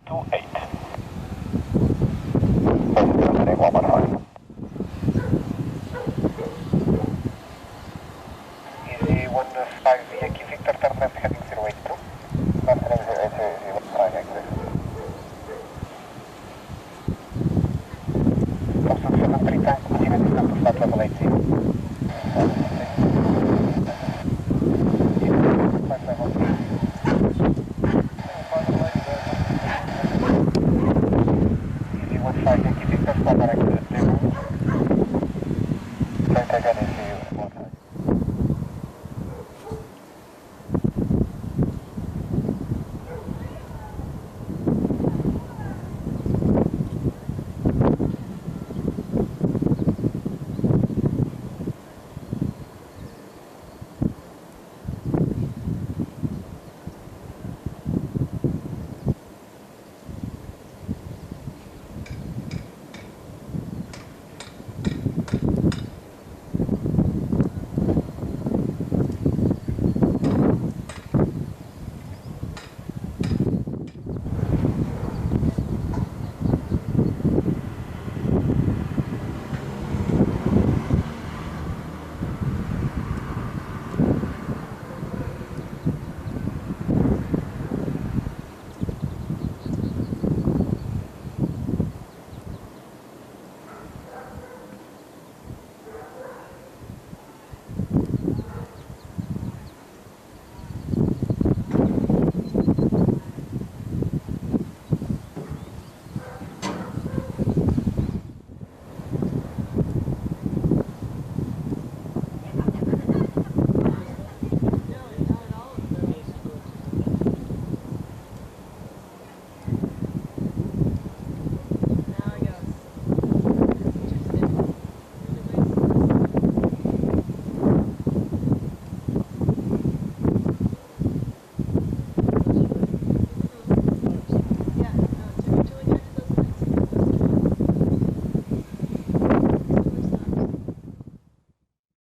28. Heading 115. Easy 15 Yankee Victor, turn left heading 082. Left heading 082, 15 exit. Thompson 73 tank, continue descent to start level 80. Easy 15 Yankee Victor, start direct to the table. Don't take any